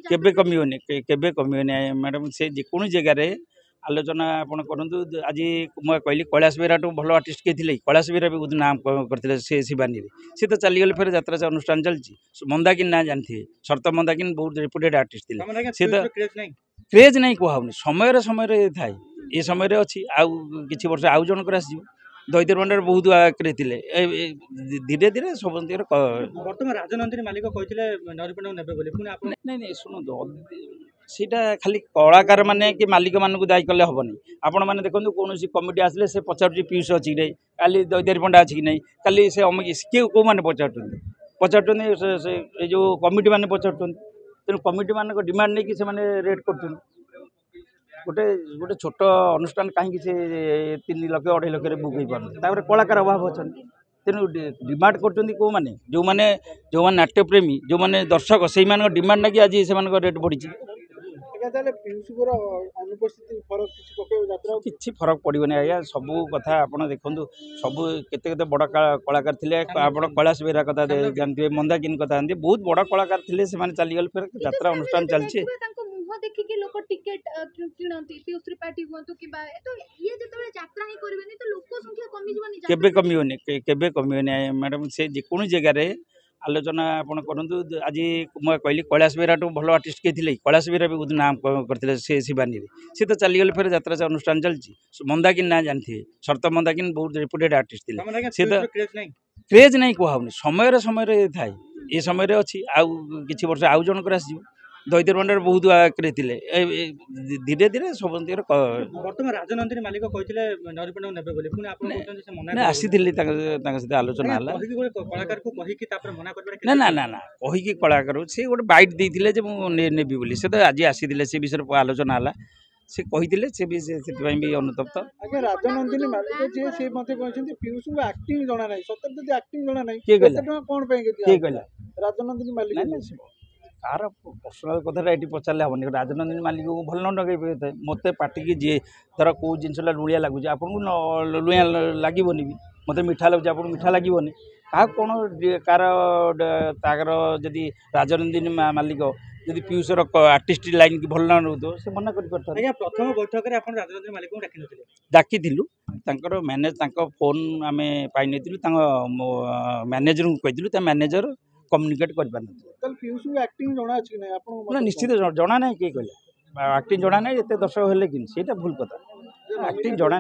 केबे कमियोनी केबे कमियोनी मैडम से जेको जगह आलोचना आपण करूँ आज मैं कहली कैलाश बेहरा भल आर्टिस्ट किए थे कैलाश बेहरा भी बहुत नाम करते से शिवानी सी तो चलीगले फिर यात्रा से अनुष्ठान चलती मंदाकिनी ना जानते शरत मंदाकिनी बहुत रेपुटेड आर्टिस्ट थे सी तो क्रेज नहीं कहूनी समय समय थाए ये समय अच्छी आउ कि वर्ष आउ जनकर आसो दैतर मंडल बहुत आगे थे धीरे धीरे सब बर्तमान राजनंदिनी मालिक कहते नहीं शुणु सीटा खाली कलाकार माने कि मालिक मानक दायी कले हेनी आपण मैंने देखो कौन कमिटी आसिले से पचार पीयूष अच्छी कि ना काली दैतर पंडा अच्छी कि ना काली से किए कौ मैंने पचार जो कमिटी मैंने पचार तेणु कमिटी मान डिमांड नहीं कि रेट कर गोटे गोटे छोट अनुष्ठान कहीं से 3 लाख 2.5 लाख बुक हो पार कलाकार अभाव अच्छा तेणु डिमांड कर कौ मैंने जो मैंने नाट्यप्रेमी जो मैंने दर्शक से डिमांड ना कि आज से रेट बढ़ी किसी फरक पड़ोनी आज्ञा सबू कथा आप देखु सबू केते बड़ कलाकार थे आप कैलाश बेहरा कथा जानते मंदाकिनी कथा जानते बहुत बड़ कलाकार थे से चलीगले फिर यात्रा अनुष्ठान चलती देखिए लोक टिकेट किणती पीयूष त्रिपाठी हुंतु किबा तो ये जतबे यात्रा ही करबेनी तो लोक संख्या कमी जबनी केबे कमियोनी मैडम से जेको जगह आलोचना आपण करूँ आज मैं कहली कैलाश बेहरा भल आर्टिस्ट किए थे कैलाश बेहरा भी बहुत नाम करते से शिवानी सी तो चलीगले फिर यात्रा से अनुष्ठान चलती मंदाकिनी ना जानते शरत मंदाकिनी बहुत रेपुटेड आर्टिस्ट थे सी तो क्रेज नहीं कहूनी समय समय थाए ये समय अच्छी आउ कि वर्ष आउ जनकर आसो दैतर मंडल बहुत आगे थे धीरे धीरे सब बर्तमान राजनंदिनी मालिक कहते आसी सहित आलोचना ना ना ना ना कहीकि कलाकार सी गोटे बैट देते नेबी बोली से तो आज आसी से विषय आलोचना है से कही से भी अनुतप्त राजनंदिनी मालिक जी से मते कहते पीयूष को एक्टिंग जना नहीं सत्य एक्टिंग जना नहीं किए कहला राजनंदिनी मालिक कार पर्सनाल कथा ये पचारे हेनी राजनंदिनी मालिक को भल न लगे था मत पार्टी की जी धर कौ जिनसा लुणिया लगुच आपको लुणिया लगे भी मत मीठा लगे आपको मीठा लगे क्या कौन कार तार जदि राजनंदिनी मालिक जदि पीयूषर आर्टिस्ट लाइन की भल ना रोक से मना कर प्रथम बैठक में राजनंदिनी मालिक डाकी मैनेज फोन आम पाई मैनेजर को कही मैनेजर कम्युनिकेट कर निश्चित जना ना किए कहले एक्टिंग जना ना ये दर्शक हेल्ले कि भूल कथा एक्टिंग जना।